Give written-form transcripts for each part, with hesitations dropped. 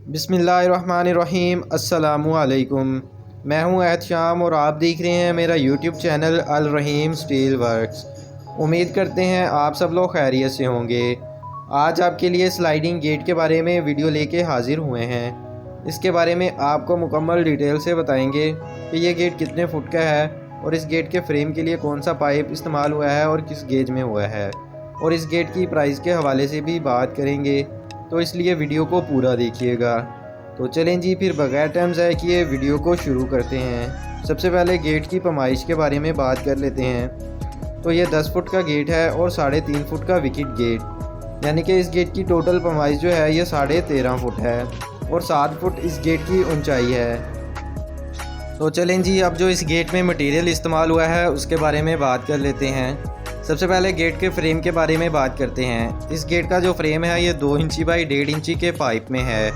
बिस्मिल्लाहिर्रहमानिर्रहीम अस्सलामुअलैकुम। मैं हूं अहद शाम और आप देख रहे हैं मेरा यूट्यूब चैनल अल रहीम स्टील वर्क्स। उम्मीद करते हैं आप सब लोग खैरियत से होंगे। आज आपके लिए स्लाइडिंग गेट के बारे में वीडियो लेके हाज़िर हुए हैं। इसके बारे में आपको मुकम्मल डिटेल से बताएंगे कि ये गेट कितने फुट का है और इस गेट के फ्रेम के लिए कौन सा पाइप इस्तेमाल हुआ है और किस गेज में हुआ है, और इस गेट की प्राइस के हवाले से भी बात करेंगे, तो इसलिए वीडियो को पूरा देखिएगा। तो चलें जी, फिर बगैर टाइम ज़ाय किए वीडियो को शुरू करते हैं। सबसे पहले गेट की पैमाइश के बारे में बात कर लेते हैं। तो ये 10 फुट का गेट है और 3.5 फुट का विकेट गेट, यानी कि इस गेट की टोटल पैमाइश जो है ये 13.5 फुट है और 7 फुट इस गेट की ऊंचाई है। तो चलें जी, अब जो इस गेट में मटेरियल इस्तेमाल हुआ है उसके बारे में बात कर लेते हैं। सबसे पहले गेट के फ्रेम के बारे में बात करते हैं। इस गेट का जो फ्रेम है ये 2 इंची बाई 1.5 इंची के पाइप में है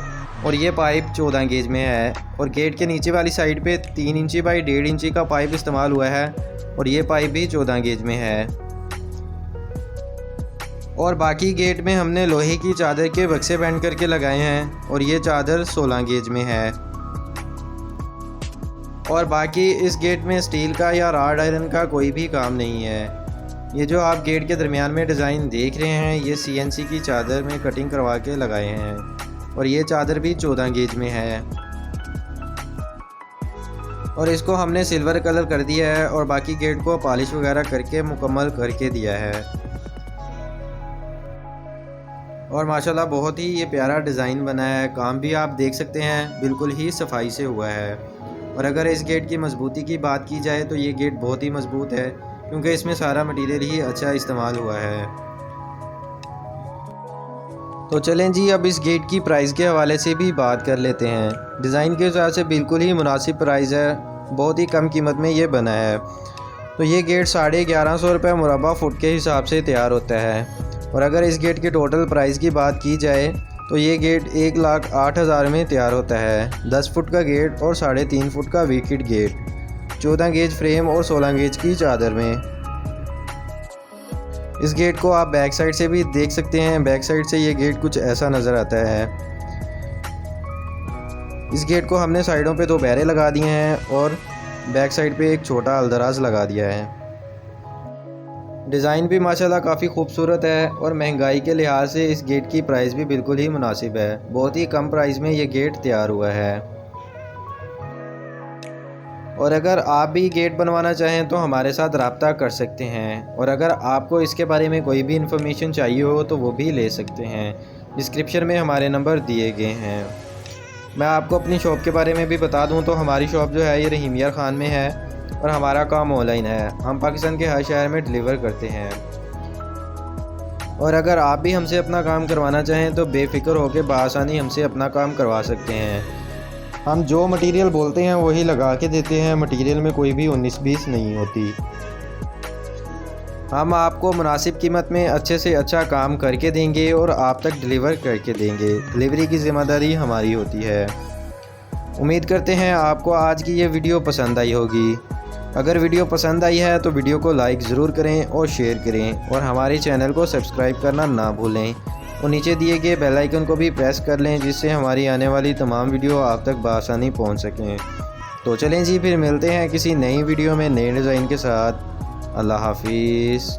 और ये पाइप 14 गेज में है, और गेट के नीचे वाली साइड पे 3 इंची बाई 1.5 इंची का पाइप इस्तेमाल हुआ है और ये पाइप भी 14 गेज में है। और बाकी गेट में हमने लोहे की चादर के बक्से बैंड करके लगाए हैं और ये चादर 16 गेज में है। और बाकी इस गेट में स्टील का या रॉड आयरन का कोई भी काम नहीं है। ये जो आप गेट के दरमियान में डिज़ाइन देख रहे हैं ये CNC की चादर में कटिंग करवा के लगाए हैं और ये चादर भी 14 गेज में है। और इसको हमने सिल्वर कलर कर दिया है और बाकी गेट को पॉलिश वगैरह करके मुकम्मल करके दिया है। और माशाल्लाह बहुत ही ये प्यारा डिज़ाइन बना है। काम भी आप देख सकते हैं बिल्कुल ही सफाई से हुआ है। और अगर इस गेट की मजबूती की बात की जाए तो ये गेट बहुत ही मजबूत है, क्योंकि इसमें सारा मटेरियल ही अच्छा इस्तेमाल हुआ है। तो चलें जी, अब इस गेट की प्राइस के हवाले से भी बात कर लेते हैं। डिज़ाइन के हिसाब से बिल्कुल ही मुनासिब प्राइस है, बहुत ही कम कीमत में ये बना है। तो ये गेट 1150 रुपये मुरबा फुट के हिसाब से तैयार होता है। और अगर इस गेट की टोटल प्राइस की बात की जाए तो ये गेट 1,08,000 में तैयार होता है। 10 फुट का गेट और 3.5 फुट का विकेट गेट, 14 गेज फ्रेम और 16 गेज की चादर में। इस गेट को आप बैक साइड से भी देख सकते हैं। बैक साइड से ये गेट कुछ ऐसा नज़र आता है। इस गेट को हमने साइडों पे 2 बैरे लगा दिए हैं और बैक साइड पे एक छोटा अलदराज लगा दिया है। डिज़ाइन भी माशाल्लाह काफ़ी खूबसूरत है और महंगाई के लिहाज से इस गेट की प्राइस भी बिल्कुल ही मुनासिब है। बहुत ही कम प्राइस में ये गेट तैयार हुआ है। और अगर आप भी गेट बनवाना चाहें तो हमारे साथ रब्ता कर सकते हैं, और अगर आपको इसके बारे में कोई भी इन्फॉर्मेशन चाहिए हो तो वो भी ले सकते हैं। डिस्क्रिप्शन में हमारे नंबर दिए गए हैं। मैं आपको अपनी शॉप के बारे में भी बता दूं तो हमारी शॉप जो है ये रहीमिया खान में है और हमारा काम ऑनलाइन है। हम पाकिस्तान के हर शहर में डिलीवर करते हैं। और अगर आप भी हमसे अपना काम करवाना चाहें तो बेफिक्र होकर बआसानी हमसे अपना काम करवा सकते हैं। हम जो मटेरियल बोलते हैं वही लगा के देते हैं। मटेरियल में कोई भी 19-20 नहीं होती। हम आपको मुनासिब कीमत में अच्छे से अच्छा काम करके देंगे और आप तक डिलीवर करके देंगे। डिलीवरी की ज़िम्मेदारी हमारी होती है। उम्मीद करते हैं आपको आज की ये वीडियो पसंद आई होगी। अगर वीडियो पसंद आई है तो वीडियो को लाइक ज़रूर करें और शेयर करें, और हमारे चैनल को सब्सक्राइब करना ना भूलें, और नीचे दिए गए बेल आइकन को भी प्रेस कर लें जिससे हमारी आने वाली तमाम वीडियो आप तक बआसानी पहुंच सकें। तो चलें जी, फिर मिलते हैं किसी नई वीडियो में नए डिज़ाइन के साथ। अल्लाह हाफिज़।